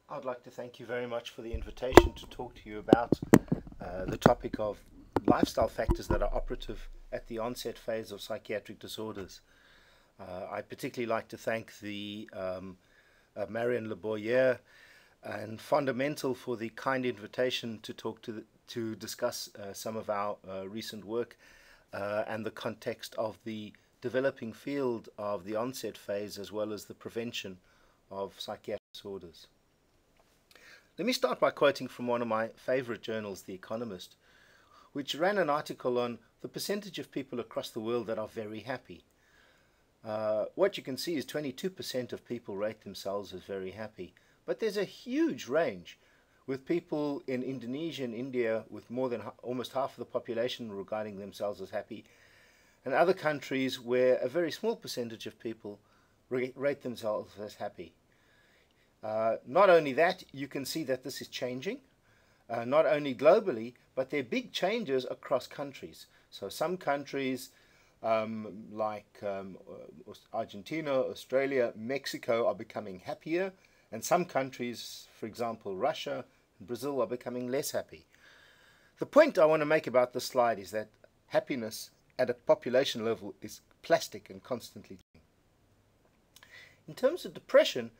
I'd like to thank you very much for the invitation to talk to you about the topic of lifestyle factors that are operative at the onset phase of psychiatric disorders. I'd particularly like to thank the Marion LeBoyer and FondaMental for the kind invitation to talk to discuss some of our recent work and the context of the developing field of the onset phase as well as the prevention of psychiatric disorders. Let me start by quoting from one of my favorite journals, The Economist, which ran an article on the percentage of people across the world that are very happy. What you can see is 22% of people rate themselves as very happy, but there's a huge range, with people in Indonesia and India with more than almost half of the population regarding themselves as happy, and other countries where a very small percentage of people rate themselves as happy. Not only that, you can see that this is changing, not only globally, but there are big changes across countries. So some countries like Argentina, Australia, Mexico are becoming happier, and some countries, for example Russia and Brazil, are becoming less happy. The point I want to make about this slide is that happiness at a population level is plastic and constantly changing. In terms of depression,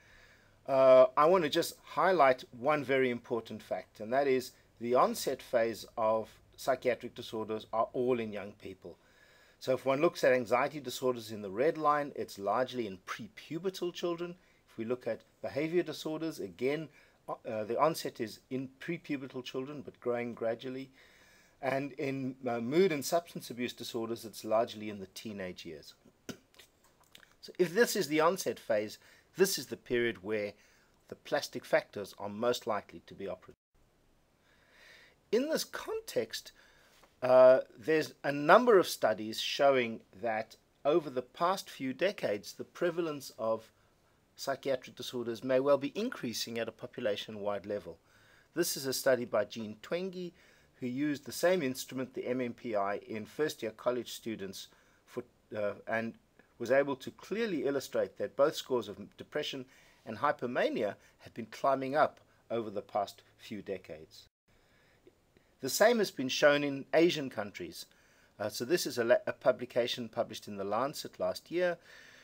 I want to just highlight one very important fact, and that is the onset phase of psychiatric disorders are all in young people. So if one looks at anxiety disorders in the red line, it's largely in prepubertal children. If we look at behavior disorders, again, the onset is in prepubertal children, but growing gradually. And in mood and substance abuse disorders, it's largely in the teenage years. So if this is the onset phase, this is the period where the plastic factors are most likely to be operative. In this context, there's a number of studies showing that over the past few decades, the prevalence of psychiatric disorders may well be increasing at a population-wide level. This is a study by Jean Twenge, who used the same instrument, the MMPI, in first-year college students and was able to clearly illustrate that both scores of depression and hypomania had been climbing up over the past few decades. The same has been shown in Asian countries. So this is a publication published in The Lancet last year,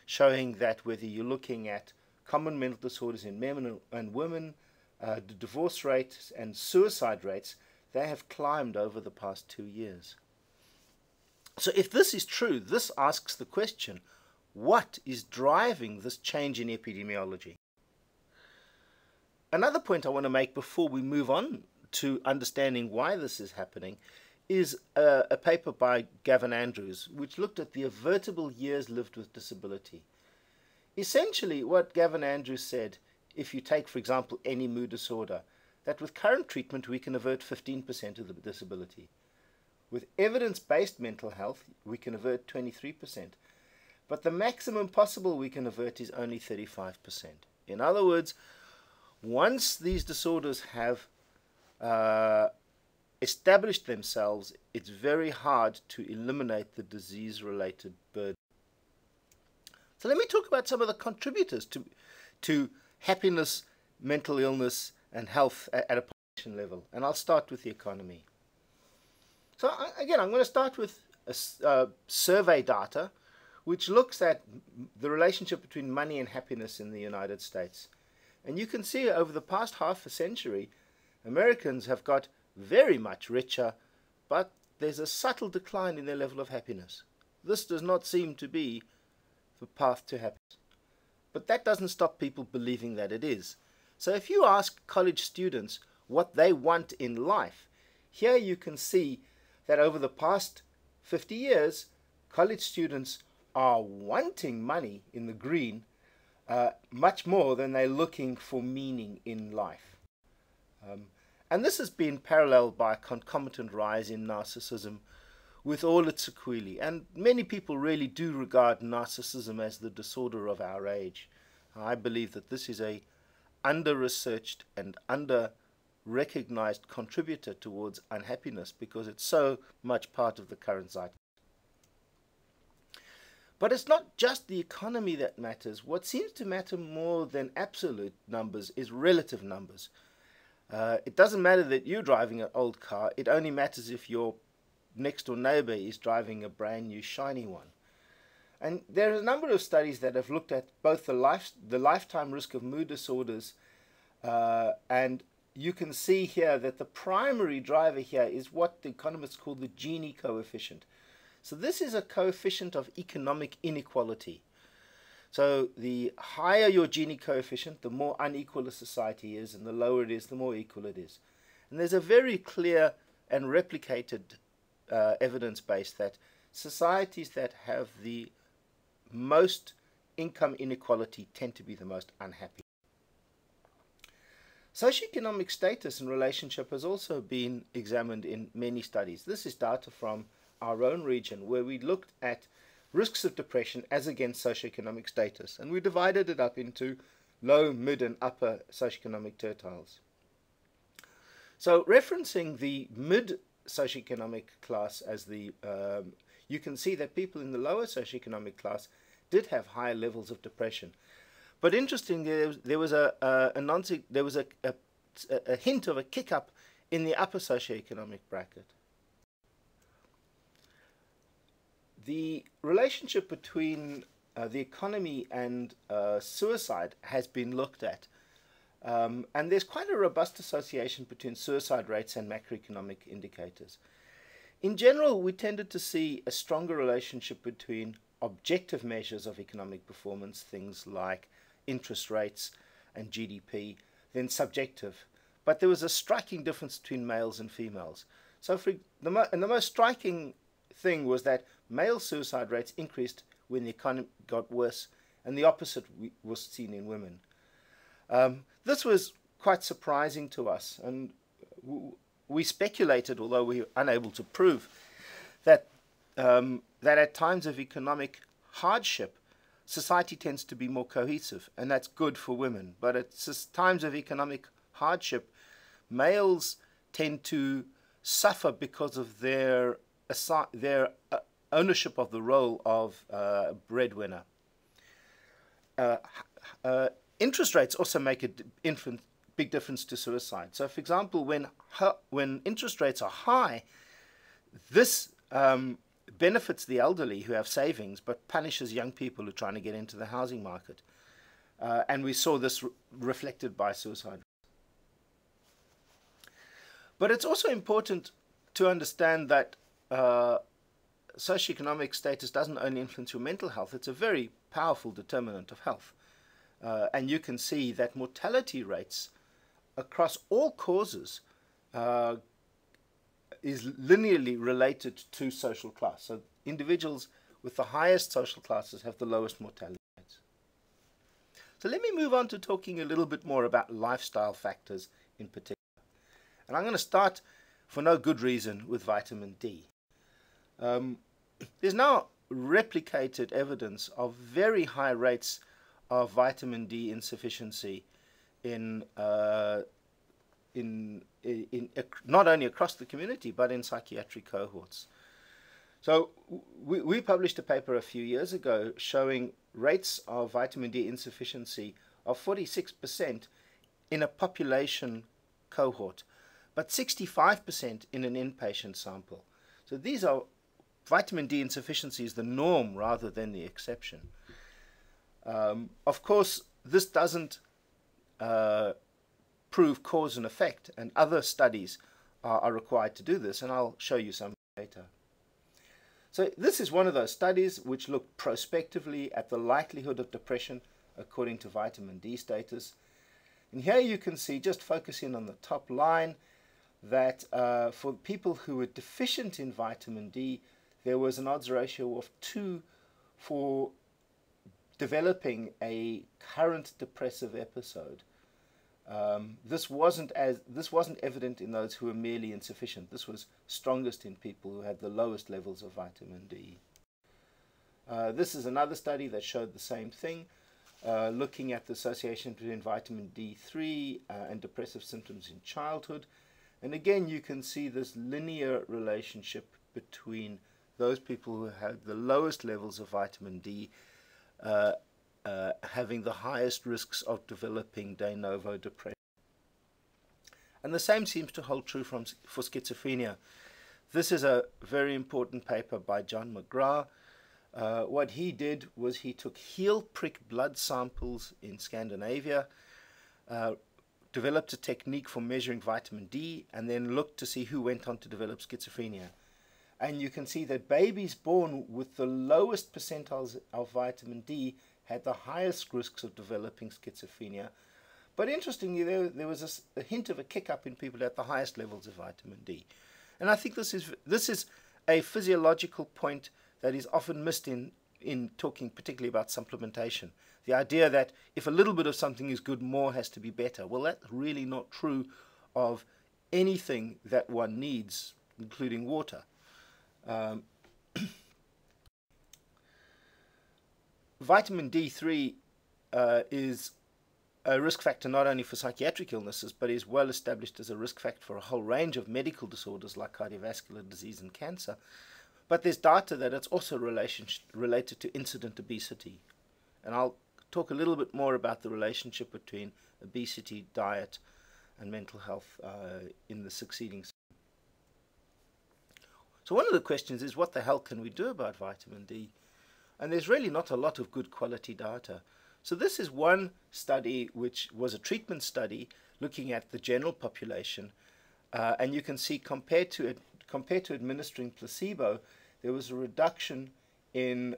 showing that whether you're looking at common mental disorders in men and women, the divorce rates and suicide rates, they have climbed over the past 2 years. So if this is true, this asks the question, what is driving this change in epidemiology? Another point I want to make before we move on to understanding why this is happening is a paper by Gavin Andrews, which looked at the avertable years lived with disability. Essentially, what Gavin Andrews said, if you take, for example, any mood disorder, that with current treatment we can avert 15% of the disability. With evidence-based mental health, we can avert 23%. But the maximum possible we can avert is only 35%. In other words, once these disorders have established themselves, it's very hard to eliminate the disease-related burden. So let me talk about some of the contributors to happiness, mental illness, and health at a population level. And I'll start with the economy. So again, I'm going to start with survey data, which looks at the relationship between money and happiness in the United States. And you can see over the past half a century, Americans have got very much richer, but there's a subtle decline in their level of happiness. This does not seem to be the path to happiness. But that doesn't stop people believing that it is. So if you ask college students what they want in life, here you can see that over the past 50 years, college students are wanting money in the green much more than they're looking for meaning in life. And this has been paralleled by a concomitant rise in narcissism with all its sequelae. And many people really do regard narcissism as the disorder of our age. I believe that this is a under-researched and under-recognized contributor towards unhappiness because it's so much part of the current zeitgeist. But it's not just the economy that matters. What seems to matter more than absolute numbers is relative numbers. It doesn't matter that you're driving an old car. It only matters if your next door neighbor is driving a brand new shiny one. And there are a number of studies that have looked at both the lifetime risk of mood disorders, and you can see here that the primary driver here is what the economists call the Gini coefficient. So this is a coefficient of economic inequality. So the higher your Gini coefficient, the more unequal a society is, and the lower it is, the more equal it is. And there's a very clear and replicated evidence base that societies that have the most income inequality tend to be the most unhappy. Socioeconomic status and relationship has also been examined in many studies. This is data from our own region, where we looked at risks of depression as against socioeconomic status, and we divided it up into low, mid, and upper socioeconomic tertiles. So referencing the mid socioeconomic class as the, you can see that people in the lower socioeconomic class did have higher levels of depression. But interestingly, there was a hint of a kick up in the upper socioeconomic bracket. The relationship between the economy and suicide has been looked at, and there's quite a robust association between suicide rates and macroeconomic indicators. In general, we tended to see a stronger relationship between objective measures of economic performance, things like interest rates and GDP, than subjective. But there was a striking difference between males and females. So the most striking thing was that male suicide rates increased when the economy got worse, and the opposite was seen in women. This was quite surprising to us, and we speculated, although we were unable to prove, that at times of economic hardship, society tends to be more cohesive, and that's good for women. But at times of economic hardship, males tend to suffer because of their ownership of the role of breadwinner. Interest rates also make a big difference to suicide. So, for example, when interest rates are high, this benefits the elderly who have savings, but punishes young people who are trying to get into the housing market. And we saw this reflected by suicide. But it's also important to understand that socioeconomic status doesn't only influence your mental health, it's a very powerful determinant of health. And you can see that mortality rates across all causes is linearly related to social class. So individuals with the highest social classes have the lowest mortality rates. So let me move on to talking a little bit more about lifestyle factors in particular. And I'm going to start, for no good reason, with vitamin D. There's now replicated evidence of very high rates of vitamin D insufficiency in not only across the community but in psychiatric cohorts. So we published a paper a few years ago showing rates of vitamin D insufficiency of 46% in a population cohort, but 65% in an inpatient sample. So these are vitamin D insufficiency is the norm rather than the exception. Of course, this doesn't prove cause and effect, and other studies are required to do this, and I'll show you some later. So this is one of those studies which looked prospectively at the likelihood of depression according to vitamin D status. And here you can see, just focusing on the top line, that for people who were deficient in vitamin D, there was an odds ratio of 2 for developing a current depressive episode. This wasn't evident in those who were merely insufficient. This was strongest in people who had the lowest levels of vitamin D. This is another study that showed the same thing, looking at the association between vitamin D3 and depressive symptoms in childhood. And again, you can see this linear relationship between those people who have the lowest levels of vitamin D having the highest risks of developing de novo depression. And the same seems to hold true for schizophrenia. This is a very important paper by John McGrath. What he did was he took heel prick blood samples in Scandinavia, developed a technique for measuring vitamin D, and then looked to see who went on to develop schizophrenia. And you can see that babies born with the lowest percentiles of vitamin D had the highest risks of developing schizophrenia. But interestingly, there was a hint of a kick-up in people at the highest levels of vitamin D. And I think this is a physiological point that is often missed in talking particularly about supplementation. The idea that if a little bit of something is good, more has to be better. Well, that's really not true of anything that one needs, including water. Vitamin D3 is a risk factor not only for psychiatric illnesses, but is well established as a risk factor for a whole range of medical disorders like cardiovascular disease and cancer. But there's data that it's also related to incident obesity. And I'll talk a little bit more about the relationship between obesity, diet, and mental health in the succeeding. So one of the questions is, what the hell can we do about vitamin D? And there's really not a lot of good quality data. So this is one study which was a treatment study looking at the general population. And you can see compared to administering placebo, there was a reduction in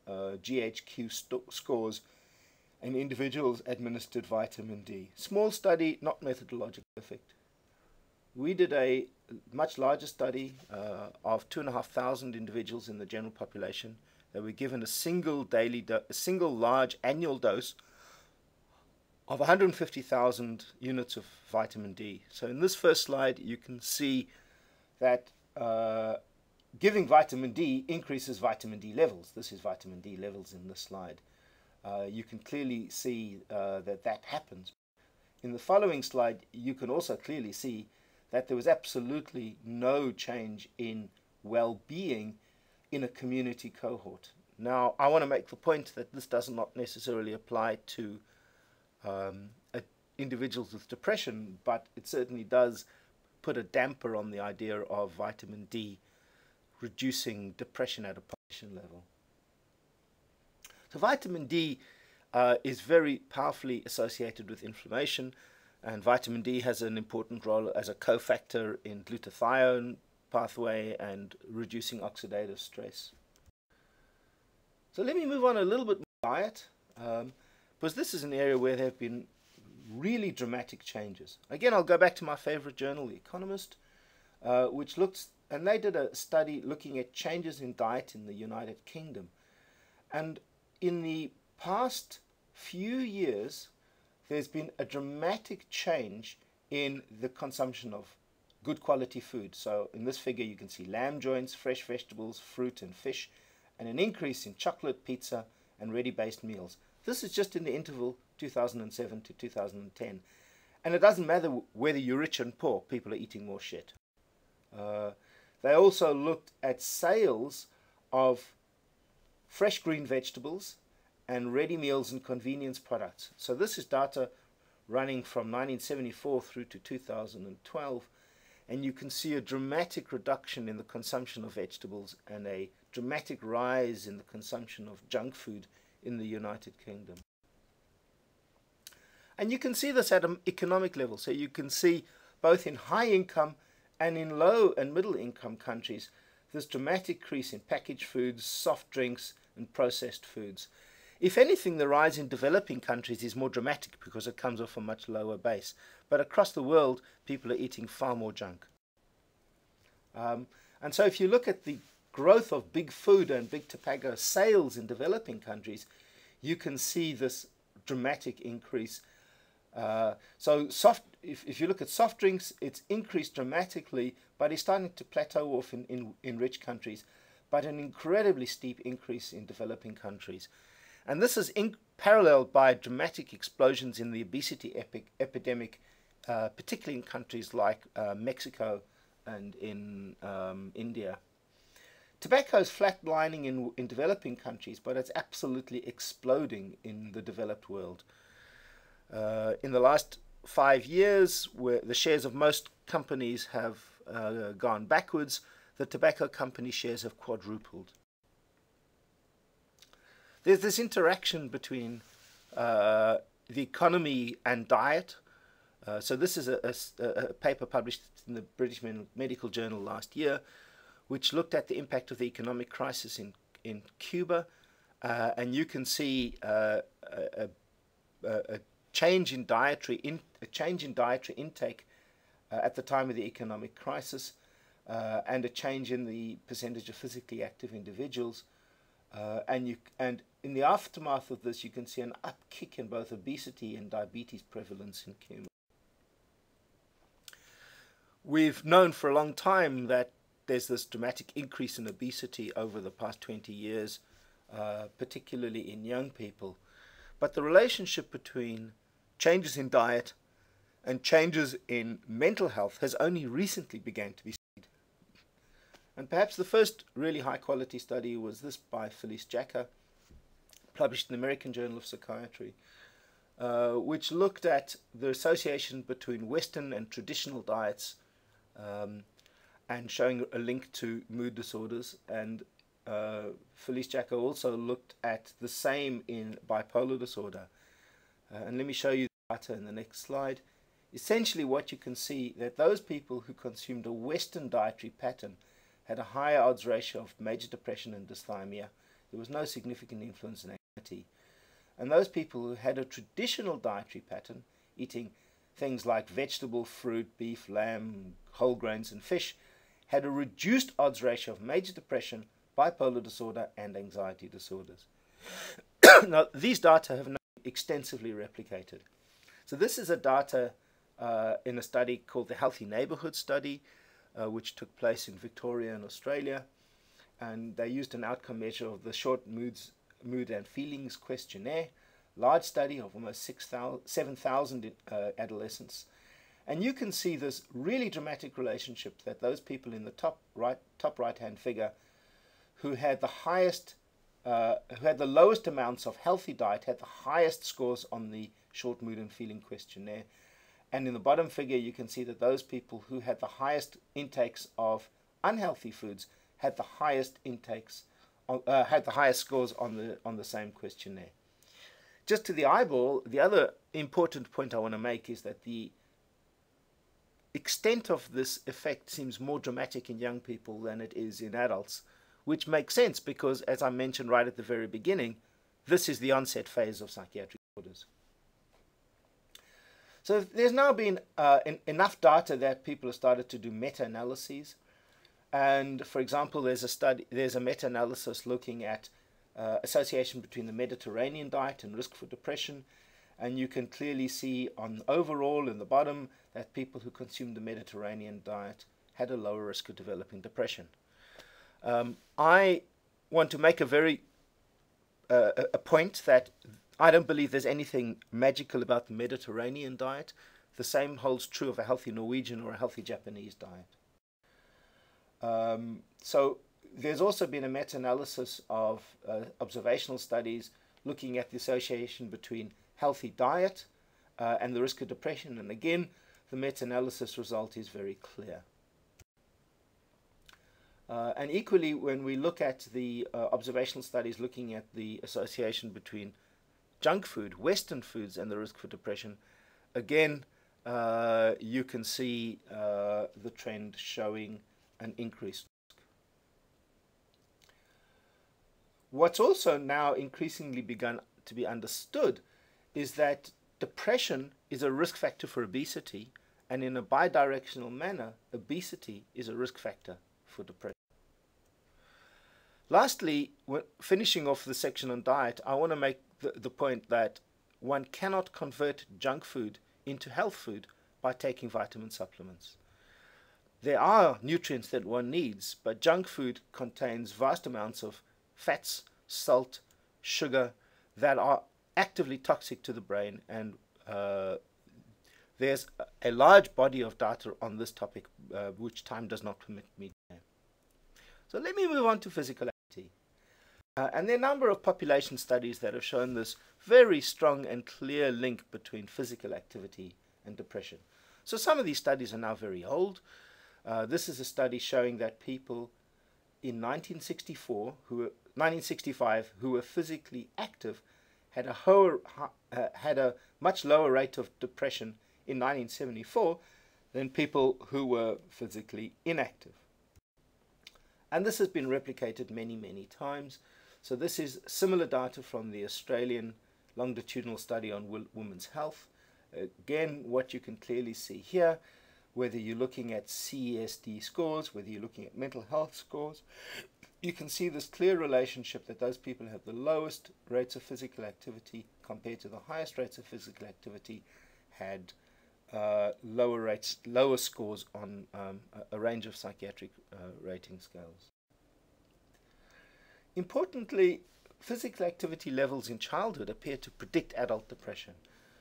GHQ scores in individuals administered vitamin D. Small study, not methodological effect. We did a much larger study of 2,500 individuals in the general population. They were given a single large annual dose of 150,000 units of vitamin D. So in this first slide, you can see that giving vitamin D increases vitamin D levels. This is vitamin D levels in this slide. You can clearly see that happens. In the following slide, you can also clearly see that there was absolutely no change in well-being in a community cohort. Now, I want to make the point that this does not necessarily apply to individuals with depression, but it certainly does put a damper on the idea of vitamin D reducing depression at a population level. So vitamin D is very powerfully associated with inflammation, and vitamin D has an important role as a cofactor in glutathione pathway and reducing oxidative stress. So let me move on a little bit more diet, because this is an area where there have been really dramatic changes. Again, I'll go back to my favorite journal, The Economist, which looks, and they did a study looking at changes in diet in the United Kingdom. And in the past few years, there's been a dramatic change in the consumption of good quality food. So in this figure, you can see lamb joints, fresh vegetables, fruit and fish, and an increase in chocolate, pizza, and ready-based meals. This is just in the interval 2007 to 2010. And it doesn't matter whether you're rich and poor, people are eating more shit. They also looked at sales of fresh green vegetables and ready meals and convenience products. So this is data running from 1974 through to 2012. And you can see a dramatic reduction in the consumption of vegetables and a dramatic rise in the consumption of junk food in the United Kingdom. And you can see this at an economic level. So you can see both in high income and in low and middle income countries, this dramatic increase in packaged foods, soft drinks, and processed foods. If anything, the rise in developing countries is more dramatic because it comes off a much lower base. But across the world, people are eating far more junk. And so if you look at the growth of big food and big tobacco sales in developing countries, you can see this dramatic increase. If you look at soft drinks, it's increased dramatically, but it's starting to plateau off in rich countries, but an incredibly steep increase in developing countries. And this is paralleled by dramatic explosions in the obesity epidemic, particularly in countries like Mexico and in India. Tobacco is flatlining in developing countries, but it's absolutely exploding in the developed world. In the last 5 years, where the shares of most companies have gone backwards, the tobacco company shares have quadrupled. There's this interaction between the economy and diet. So this is a paper published in the British Medical Journal last year, which looked at the impact of the economic crisis in Cuba, and you can see a change in dietary intake at the time of the economic crisis, and a change in the percentage of physically active individuals, and in the aftermath of this, you can see an upkick in both obesity and diabetes prevalence in Cuba. We've known for a long time that there's this dramatic increase in obesity over the past 20 years, particularly in young people. But the relationship between changes in diet and changes in mental health has only recently begun to be studied. And perhaps the first really high-quality study was this by Felice Jacka, published in the American Journal of Psychiatry, which looked at the association between Western and traditional diets, and showing a link to mood disorders. And Felice Jacka also looked at the same in bipolar disorder. And let me show you the data in the next slide. Essentially what you can see, that those people who consumed a Western dietary pattern had a higher odds ratio of major depression and dysthymia. There was no significant influence in anxiety. And those people who had a traditional dietary pattern, eating things like vegetable, fruit, beef, lamb, whole grains and fish, had a reduced odds ratio of major depression, bipolar disorder and anxiety disorders. Now, these data have now been extensively replicated. So this is a data in a study called the Healthy Neighborhood Study, which took place in Victoria in Australia. And they used an outcome measure of the short mood and feelings questionnaire, large study of almost 7,000 adolescents. And you can see this really dramatic relationship that those people in the top right-hand figure who had the highest, who had the lowest amounts of healthy diet had the highest scores on the short mood and feeling questionnaire. And in the bottom figure, you can see that those people who had the highest intakes of unhealthy foods had the highest intakes, had the highest scores on the same questionnaire. Just to the eyeball, the other important point I want to make is that the extent of this effect seems more dramatic in young people than it is in adults, which makes sense because, as I mentioned right at the very beginning, this is the onset phase of psychiatric disorders. So there's now been enough data that people have started to do meta-analyses. And for example, there's a meta-analysis looking at association between the Mediterranean diet and risk for depression. And you can clearly see on overall in the bottom that people who consumed the Mediterranean diet had a lower risk of developing depression. I want to make a point that I don't believe there's anything magical about the Mediterranean diet. The same holds true of a healthy Norwegian or a healthy Japanese diet. So there's also been a meta-analysis of observational studies looking at the association between healthy diet and the risk of depression. And again, the meta-analysis result is very clear. And equally, when we look at the observational studies looking at the association between junk food, Western foods, and the risk for depression, again, you can see the trend showing an increased risk. What's also now increasingly begun to be understood is that depression is a risk factor for obesity, and in a bidirectional manner, obesity is a risk factor for depression. Lastly, finishing off the section on diet, I want to make the point that one cannot convert junk food into health food by taking vitamin supplements. There are nutrients that one needs, but junk food contains vast amounts of fats, salt, sugar that are actively toxic to the brain, and there's a large body of data on this topic, which time does not permit me to. So let me move on to physical activity. And there are a number of population studies that have shown this very strong and clear link between physical activity and depression. So some of these studies are now very old. This is a study showing that people in 1965 who were physically active had a much lower rate of depression in 1974 than people who were physically inactive. And this has been replicated many, many times. So this is similar data from the Australian longitudinal study on women's health. Again, what you can clearly see here, whether you're looking at CESD scores, whether you're looking at mental health scores, you can see this clear relationship that those people have the lowest rates of physical activity compared to the highest rates of physical activity had lower scores on a range of psychiatric rating scales. Importantly, physical activity levels in childhood appear to predict adult depression.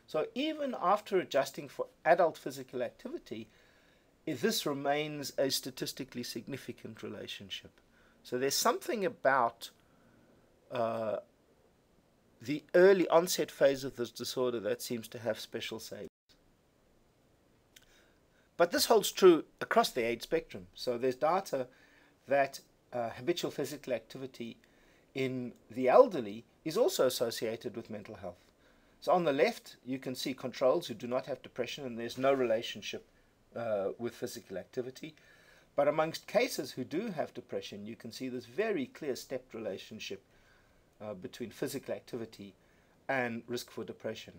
So even after adjusting for adult physical activity, this remains a statistically significant relationship. So there's something about the early onset phase of this disorder that seems to have special savings. But this holds true across the age spectrum. So there's data that habitual physical activity in the elderly is also associated with mental health. So on the left, you can see controls who do not have depression, and there's no relationship with physical activity. But amongst cases who do have depression, you can see this very clear stepped relationship between physical activity and risk for depression.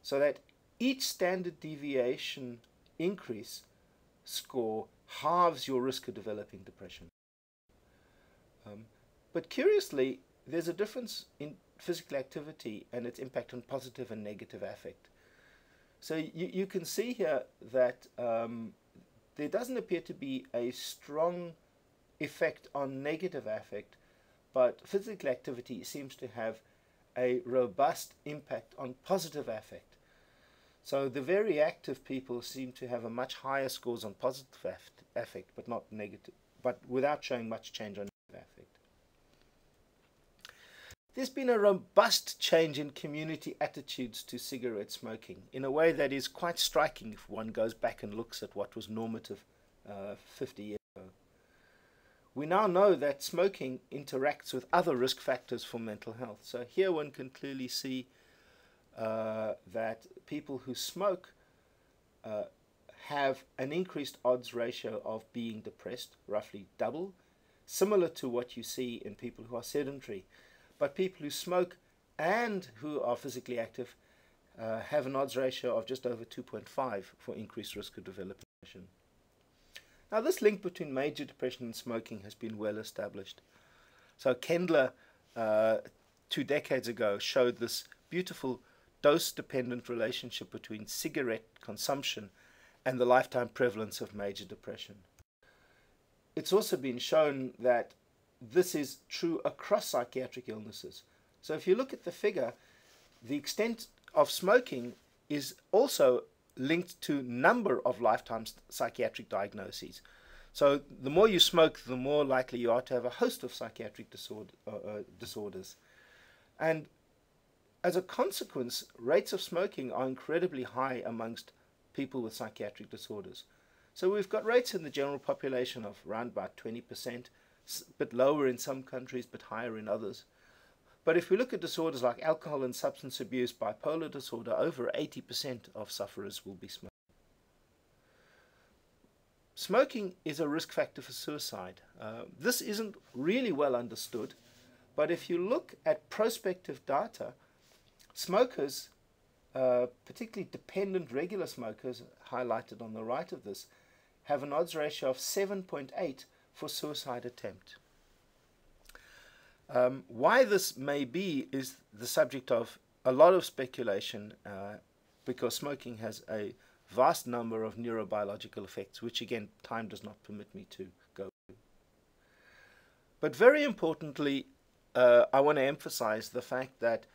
So that each standard deviation increase score halves your risk of developing depression. But curiously, there's a difference in physical activity and its impact on positive and negative affect. So you can see here that there doesn't appear to be a strong effect on negative affect, but physical activity seems to have a robust impact on positive affect. So the very active people seem to have a much higher scores on positive affect, but not negative, but without showing much change on negative affect. There's been a robust change in community attitudes to cigarette smoking in a way that is quite striking if one goes back and looks at what was normative 50 years ago. We now know that smoking interacts with other risk factors for mental health. So here one can clearly see that people who smoke have an increased odds ratio of being depressed, roughly double, similar to what you see in people who are sedentary. But people who smoke and who are physically active have an odds ratio of just over 2.5 for increased risk of developing depression. Now, this link between major depression and smoking has been well established. So Kendler, 2 decades ago, showed this beautiful dose-dependent relationship between cigarette consumption and the lifetime prevalence of major depression. It's also been shown that this is true across psychiatric illnesses. So if you look at the figure, the extent of smoking is also linked to number of lifetime psychiatric diagnoses. So the more you smoke, the more likely you are to have a host of psychiatric disorders. And as a consequence, rates of smoking are incredibly high amongst people with psychiatric disorders. So we've got rates in the general population of around about 20%, a bit lower in some countries, but higher in others. But if we look at disorders like alcohol and substance abuse, bipolar disorder, over 80% of sufferers will be smokers. Smoking is a risk factor for suicide. This isn't really well understood, but if you look at prospective data, smokers, particularly dependent regular smokers, highlighted on the right of this, have an odds ratio of 7.8 for suicide attempt. Why this may be is the subject of a lot of speculation because smoking has a vast number of neurobiological effects, which again time does not permit me to go through. But very importantly, I want to emphasize the fact that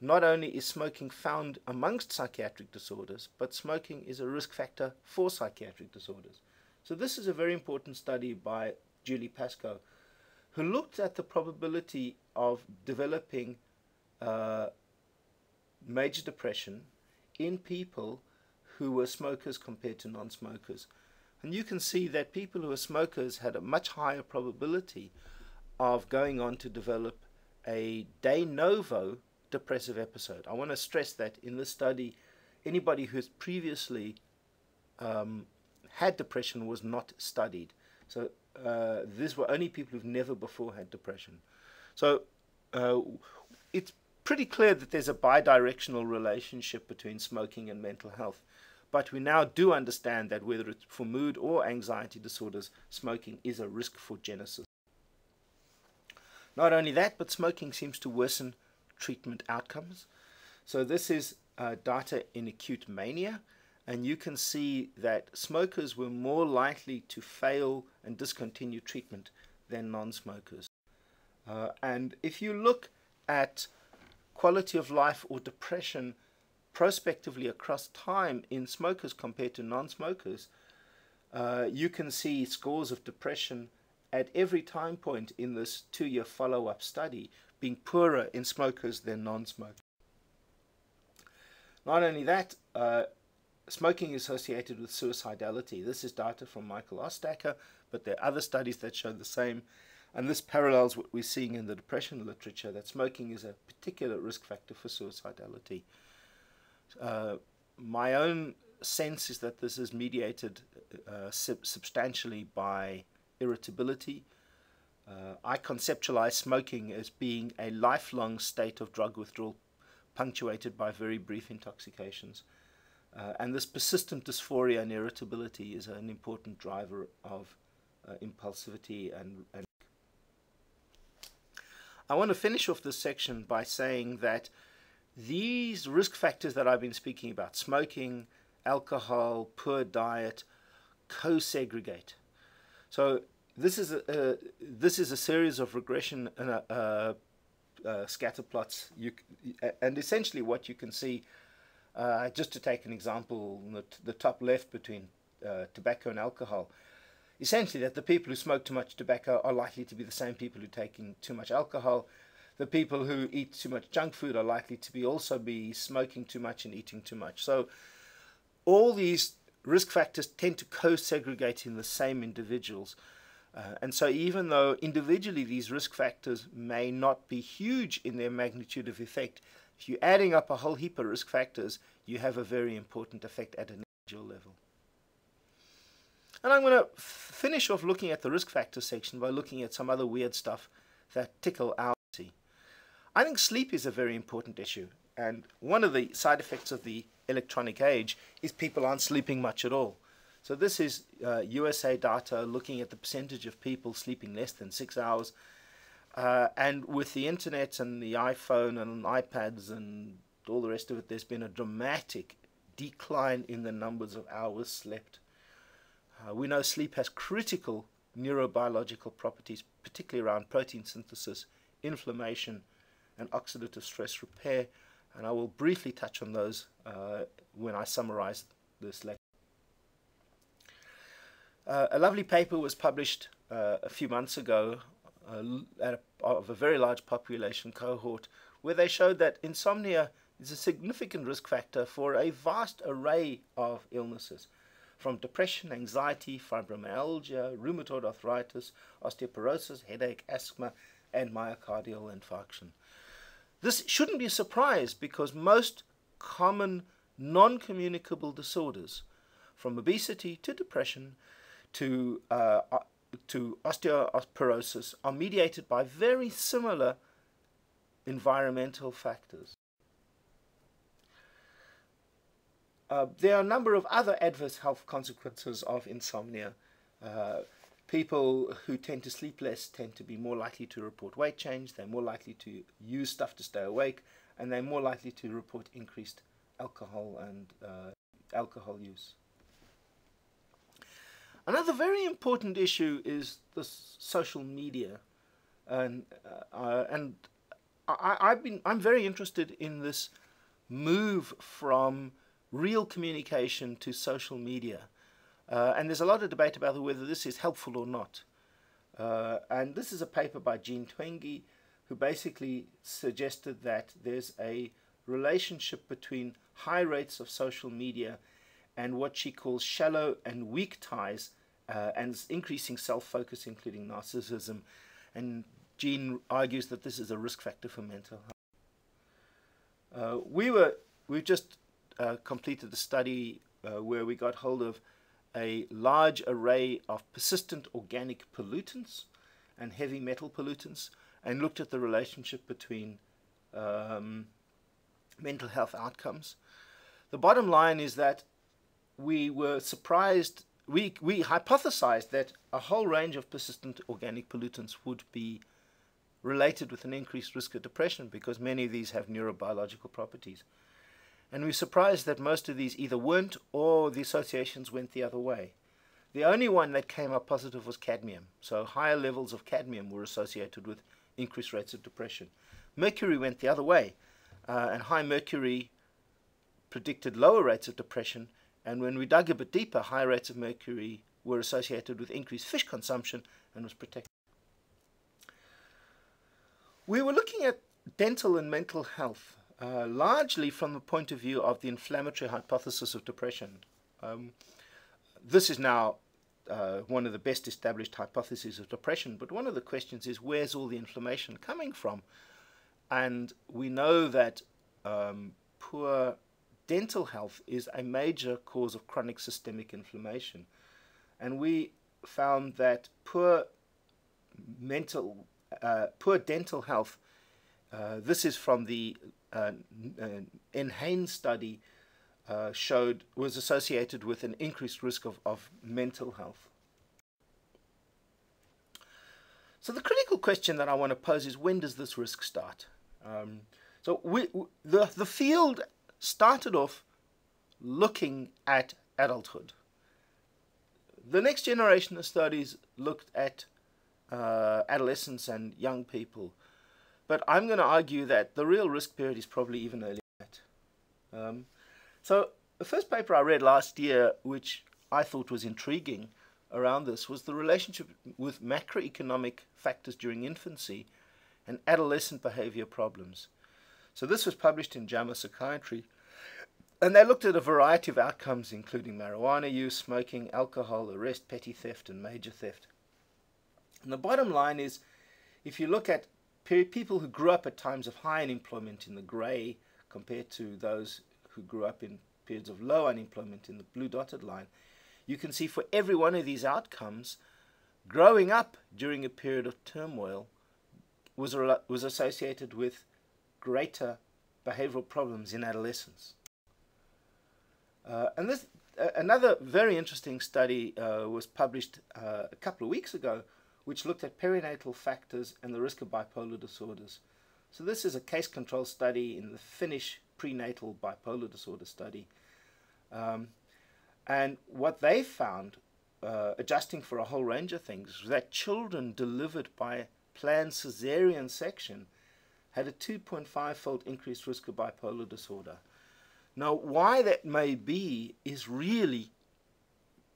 not only is smoking found amongst psychiatric disorders, but smoking is a risk factor for psychiatric disorders. So this is a very important study by Julie Pascoe, who looked at the probability of developing major depression in people who were smokers compared to non-smokers. And you can see that people who were smokers had a much higher probability of going on to develop a de novo depressive episode. I want to stress that in this study, anybody who's previously had depression was not studied. So these were only people who've never before had depression. So it's pretty clear that there's a bidirectional relationship between smoking and mental health. But we now do understand that whether it's for mood or anxiety disorders, smoking is a risk for genesis. Not only that, but smoking seems to worsen treatment outcomes. So this is data in acute mania, and you can see that smokers were more likely to fail and discontinue treatment than non-smokers. And if you look at quality of life or depression prospectively across time in smokers compared to non-smokers, you can see scores of depression at every time point in this 2-year follow-up study being poorer in smokers than non-smokers. Not only that, smoking is associated with suicidality. This is data from Michael Ostacker, but there are other studies that show the same. And this parallels what we're seeing in the depression literature, that smoking is a particular risk factor for suicidality. My own sense is that this is mediated substantially by irritability. I conceptualize smoking as being a lifelong state of drug withdrawal punctuated by very brief intoxications. And this persistent dysphoria and irritability is an important driver of impulsivity and I want to finish off this section by saying that these risk factors that I've been speaking about, smoking, alcohol, poor diet, co-segregate. So this is a series of regression scatter plots, and essentially what you can see, just to take an example, the top left between tobacco and alcohol, essentially that the people who smoke too much tobacco are likely to be the same people who are taking too much alcohol. The people who eat too much junk food are likely to also be smoking too much and eating too much. So all these risk factors tend to co-segregate in the same individuals. And so even though individually these risk factors may not be huge in their magnitude of effect, if you're adding up a whole heap of risk factors, you have a very important effect at an individual level. And I'm going to finish off looking at the risk factors section by looking at some other weird stuff that tickle our fancy. I think sleep is a very important issue, and one of the side effects of the electronic age is people aren't sleeping much at all. So this is USA data looking at the percentage of people sleeping less than 6 hours, and with the internet and the iPhone and iPads and all the rest of it, there's been a dramatic decline in the numbers of hours slept. We know sleep has critical neurobiological properties, particularly around protein synthesis, inflammation, and oxidative stress repair, and I will briefly touch on those when I summarize this lecture. A lovely paper was published a few months ago of a very large population cohort where they showed that insomnia is a significant risk factor for a vast array of illnesses, from depression, anxiety, fibromyalgia, rheumatoid arthritis, osteoporosis, headache, asthma, and myocardial infarction. This shouldn't be a surprise because most common non-communicable disorders, from obesity to depression to osteoporosis, are mediated by very similar environmental factors. There are a number of other adverse health consequences of insomnia. People who tend to sleep less tend to be more likely to report weight change, they're more likely to use stuff to stay awake, and they're more likely to report increased alcohol and alcohol use. Another very important issue is the social media, and I'm very interested in this move from real communication to social media, and there's a lot of debate about whether this is helpful or not. And this is a paper by Jean Twenge, who basically suggested that there's a relationship between high rates of social media and what she calls shallow and weak ties, and increasing self-focus, including narcissism. And Jean argues that this is a risk factor for mental health. We've just completed a study where we got hold of a large array of persistent organic pollutants and heavy metal pollutants, and looked at the relationship between mental health outcomes. The bottom line is that we were surprised, we hypothesized that a whole range of persistent organic pollutants would be related with an increased risk of depression, because many of these have neurobiological properties. And we were surprised that most of these either weren't, or the associations went the other way. The only one that came up positive was cadmium. So higher levels of cadmium were associated with increased rates of depression. Mercury went the other way, and high mercury predicted lower rates of depression. And when we dug a bit deeper, high rates of mercury were associated with increased fish consumption and was protected. We were looking at dental and mental health, largely from the point of view of the inflammatory hypothesis of depression. This is now one of the best established hypotheses of depression, but one of the questions is, where's all the inflammation coming from? And we know that poor dental health is a major cause of chronic systemic inflammation. And we found that poor dental health, this is from the Enhane study, was associated with an increased risk of mental health. So the critical question that I want to pose is, when does this risk start? The field started off looking at adulthood. The next generation of studies looked at adolescents and young people. But I'm going to argue that the real risk period is probably even earlier than that. So the first paper I read last year, which I thought was intriguing around this, was the relationship with macroeconomic factors during infancy and adolescent behavior problems. So this was published in JAMA Psychiatry, and they looked at a variety of outcomes, including marijuana use, smoking, alcohol, arrest, petty theft, and major theft. And the bottom line is, if you look at people who grew up at times of high unemployment in the grey compared to those who grew up in periods of low unemployment in the blue dotted line, you can see for every one of these outcomes, growing up during a period of turmoil was associated with greater behavioral problems in adolescence. And another very interesting study was published a couple of weeks ago, which looked at perinatal factors and the risk of bipolar disorders. So this is a case control study in the Finnish prenatal bipolar disorder study. And what they found, adjusting for a whole range of things, was that children delivered by planned cesarean section had a 2.5-fold increased risk of bipolar disorder. Now, why that may be is really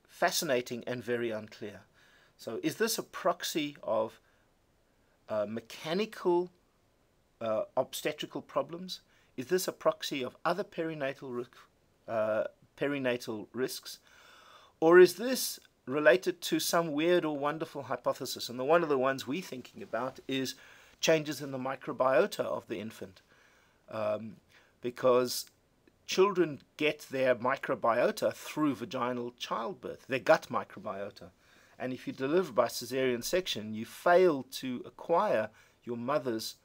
fascinating and very unclear. So is this a proxy of mechanical obstetrical problems? Is this a proxy of other perinatal risks? Or is this related to some weird or wonderful hypothesis? And one of the ones we're thinking about is changes in the microbiota of the infant. Because children get their microbiota through vaginal childbirth, their gut microbiota. And if you deliver by cesarean section, you fail to acquire your mother's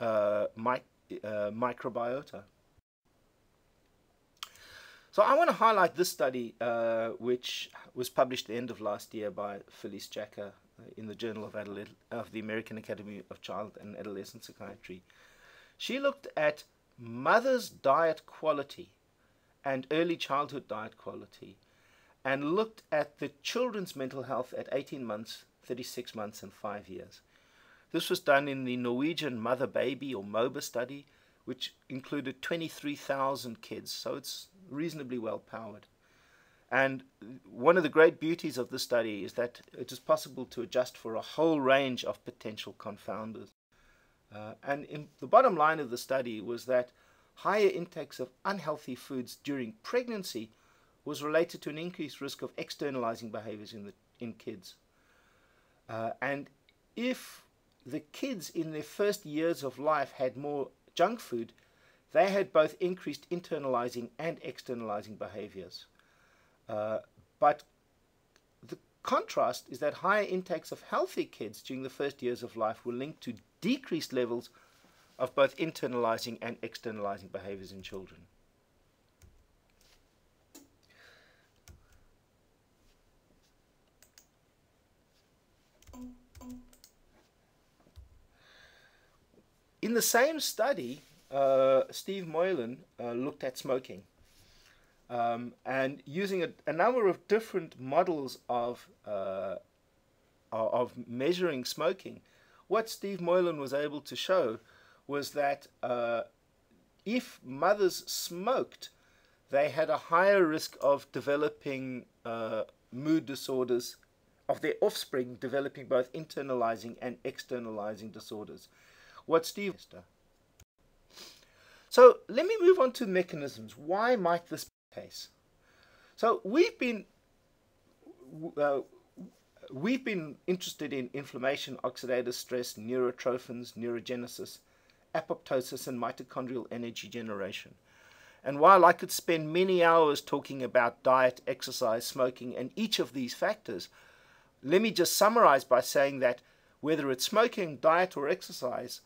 microbiota. So I want to highlight this study, which was published at the end of last year by Phyllis Jacker in the Journal of the American Academy of Child and Adolescent Psychiatry. She looked at mother's diet quality and early childhood diet quality, and looked at the children's mental health at 18 months, 36 months, and 5 years. This was done in the Norwegian Mother-Baby or MOBA study, which included 23,000 kids, so it's reasonably well powered. And one of the great beauties of the study is that it is possible to adjust for a whole range of potential confounders. And the bottom line of the study was that higher intakes of unhealthy foods during pregnancy was related to an increased risk of externalizing behaviors in kids. And if the kids in their first years of life had more junk food, they had both increased internalizing and externalizing behaviors. But the contrast is that higher intakes of healthy kids during the first years of life were linked to decreased levels of both internalizing and externalizing behaviors in children. In the same study, Steve Moylan looked at smoking. And using a number of different models of measuring smoking, what Steve Moylan was able to show was that if mothers smoked, they had a higher risk of developing mood disorders, of their offspring developing both internalizing and externalizing disorders. So let me move on to mechanisms. Why might this be the case? So we've been interested in inflammation, oxidative stress, neurotrophins, neurogenesis, apoptosis, and mitochondrial energy generation. And while I could spend many hours talking about diet, exercise, smoking, and each of these factors, let me just summarize by saying that whether it's smoking, diet, or exercise,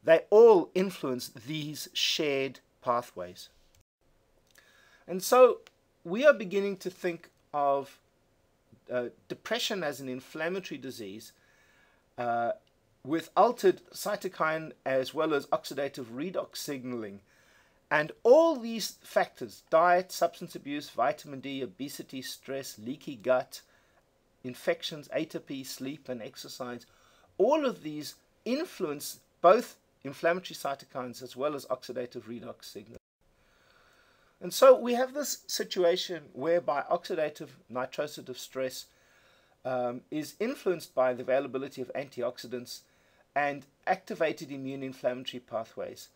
they all influence these shared pathways. And so we are beginning to think of depression as an inflammatory disease with altered cytokine as well as oxidative redox signaling. And all these factors, diet, substance abuse, vitamin D, obesity, stress, leaky gut, infections, atopy, sleep, and exercise, all of these influence both inflammatory cytokines as well as oxidative redox signaling. And so we have this situation whereby oxidative nitrosative stress is influenced by the availability of antioxidants and activated immune inflammatory pathways.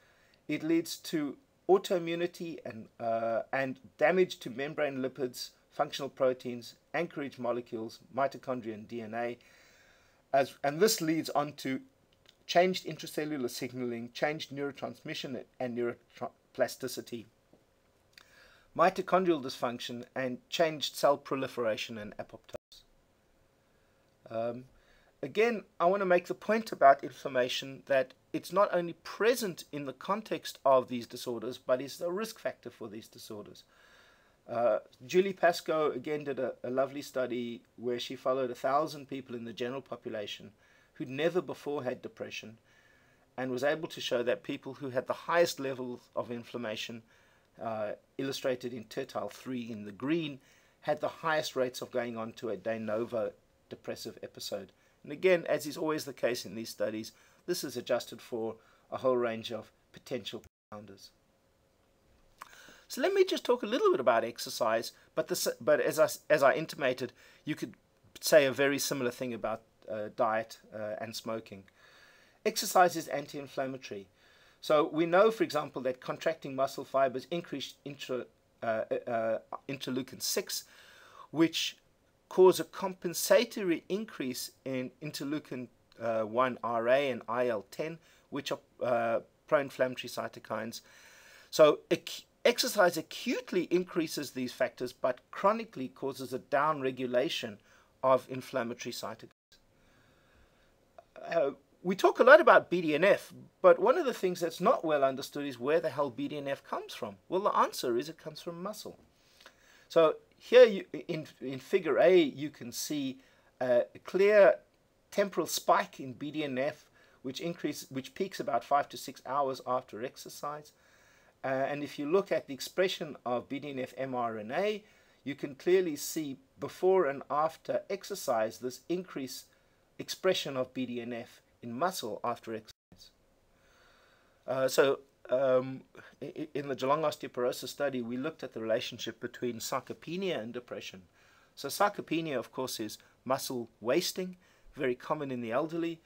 It leads to autoimmunity and damage to membrane lipids, functional proteins, anchorage molecules, mitochondria, and DNA. And this leads on to changed intracellular signaling, changed neurotransmission and neuroplasticity, mitochondrial dysfunction, and changed cell proliferation and apoptosis. Again, I want to make the point about inflammation that it's not only present in the context of these disorders, but is a risk factor for these disorders. Julie Pascoe again did a lovely study where she followed 1,000 people in the general population who'd never before had depression, and was able to show that people who had the highest levels of inflammation, illustrated in tertile 3 in the green, had the highest rates of going on to a de novo depressive episode. And again, as is always the case in these studies, this is adjusted for a whole range of potential confounders. So let me just talk a little bit about exercise, but as I intimated, you could say a very similar thing about diet and smoking. Exercise is anti-inflammatory. So we know, for example, that contracting muscle fibers increase interleukin 6, which cause a compensatory increase in interleukin 1 RA and IL-10, which are pro-inflammatory cytokines. So exercise acutely increases these factors, but chronically causes a down-regulation of inflammatory cytokines. We talk a lot about BDNF, but one of the things that's not well understood is where the hell BDNF comes from. Well, the answer is it comes from muscle. So here in figure A, you can see a clear temporal spike in BDNF, which peaks about 5 to 6 hours after exercise. And if you look at the expression of BDNF mRNA, you can clearly see before and after exercise this increased expression of BDNF in muscle after exercise. So in the Geelong osteoporosis study, we looked at the relationship between sarcopenia and depression. So sarcopenia, of course, is muscle wasting, very common in the elderly.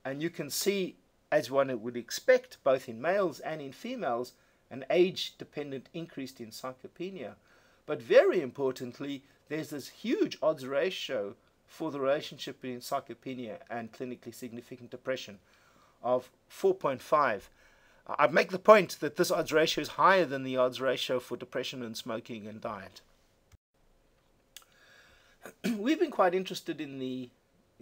And you can see, as one would expect, both in males and in females, an age-dependent increase in sarcopenia. But very importantly, there's this huge odds ratio for the relationship between sarcopenia and clinically significant depression of 4.5. I make the point that this odds ratio is higher than the odds ratio for depression and smoking and diet. We've been quite interested in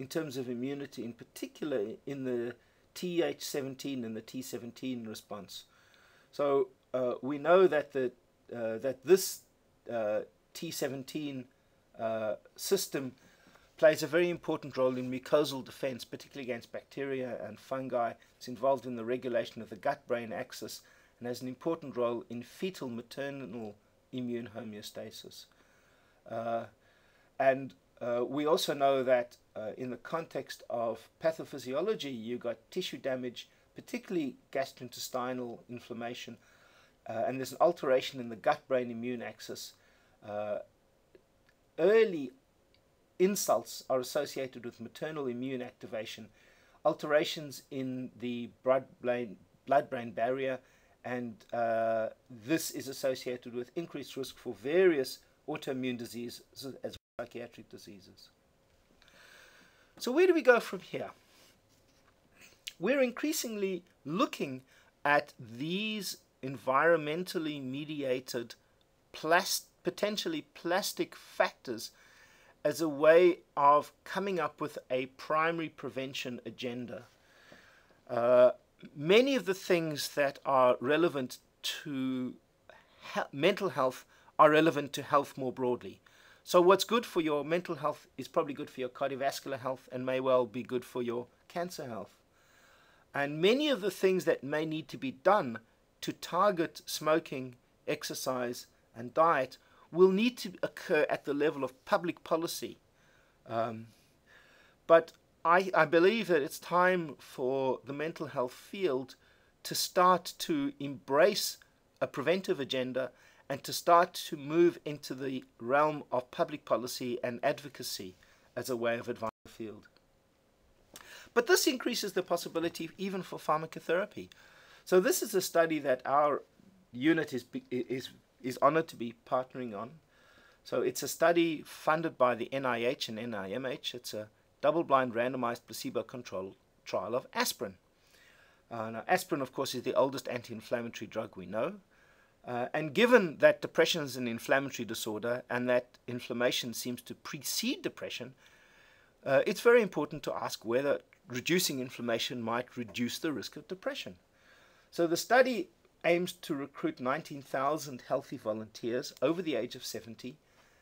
terms of immunity, in particular in the Th17 and the T17 response. So we know that that this T17 system plays a very important role in mucosal defense, particularly against bacteria and fungi. It's involved in the regulation of the gut-brain axis and has an important role in fetal maternal immune homeostasis. We also know that in the context of pathophysiology, you got tissue damage, particularly gastrointestinal inflammation, and there's an alteration in the gut-brain immune axis. Early insults are associated with maternal immune activation, alterations in the blood-brain barrier, and this is associated with increased risk for various autoimmune diseases as well as psychiatric diseases. So where do we go from here? We're increasingly looking at these environmentally mediated potentially plastic factors as a way of coming up with a primary prevention agenda. Many of the things that are relevant to mental health are relevant to health more broadly. So what's good for your mental health is probably good for your cardiovascular health and may well be good for your cancer health. And many of the things that may need to be done to target smoking, exercise, and diet will need to occur at the level of public policy. But I believe that it's time for the mental health field to start to embrace a preventive agenda and to start to move into the realm of public policy and advocacy as a way of advancing the field. But this increases the possibility even for pharmacotherapy. So this is a study that our unit is honored to be partnering on. So it's a study funded by the NIH and NIMH. It's a double-blind randomized placebo-controlled trial of aspirin. Now aspirin, of course, is the oldest anti-inflammatory drug we know. And given that depression is an inflammatory disorder and that inflammation seems to precede depression, it's very important to ask whether reducing inflammation might reduce the risk of depression. So the study aims to recruit 19,000 healthy volunteers over the age of 70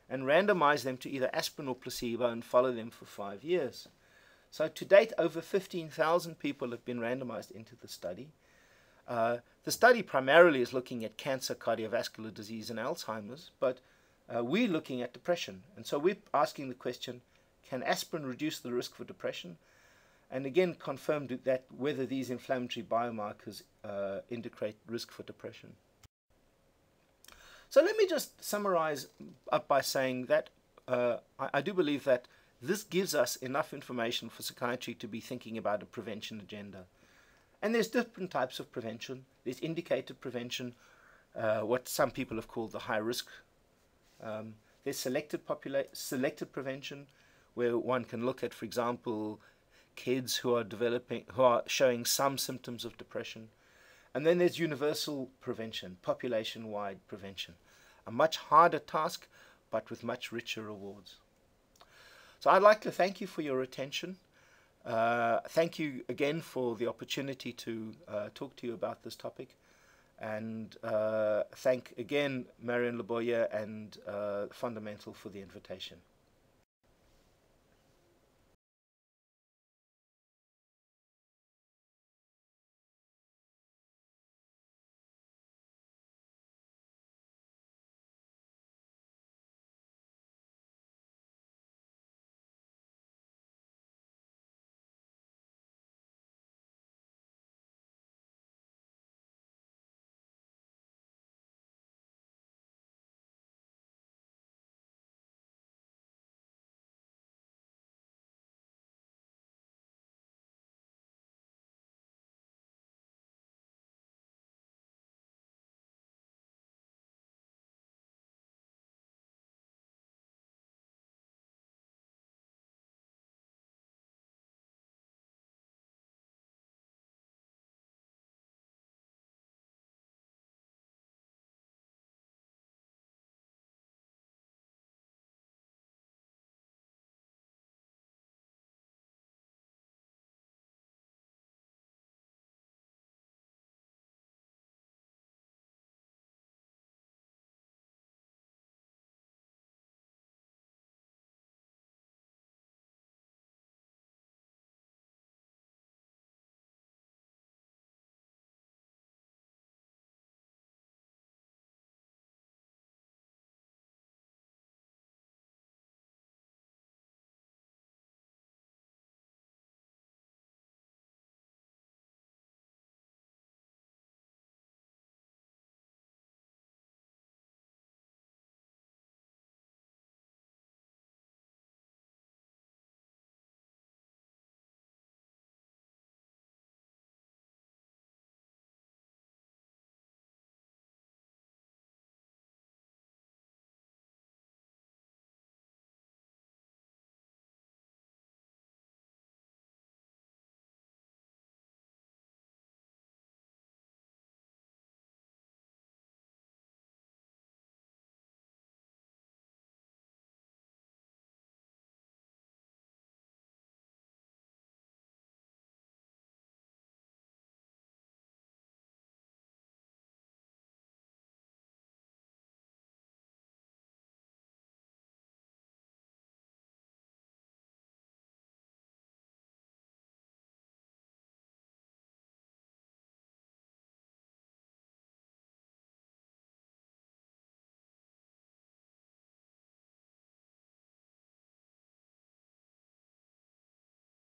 and randomize them to either aspirin or placebo and follow them for 5 years. So to date, over 15,000 people have been randomized into the study. The study primarily is looking at cancer, cardiovascular disease, and Alzheimer's, but we're looking at depression. And so we're asking the question, can aspirin reduce the risk for depression? And again, confirmed that whether these inflammatory biomarkers indicate risk for depression. So let me just summarize up by saying that I do believe that this gives us enough information for psychiatry to be thinking about a prevention agenda. And there's different types of prevention. There's indicated prevention, what some people have called the high risk. There's selected prevention, where one can look at, for example, kids who are showing some symptoms of depression. And then there's universal prevention, population-wide prevention. A much harder task, but with much richer rewards. So I'd like to thank you for your attention. Thank you again for the opportunity to talk to you about this topic. And thank again Marion Leboya and FondaMental for the invitation.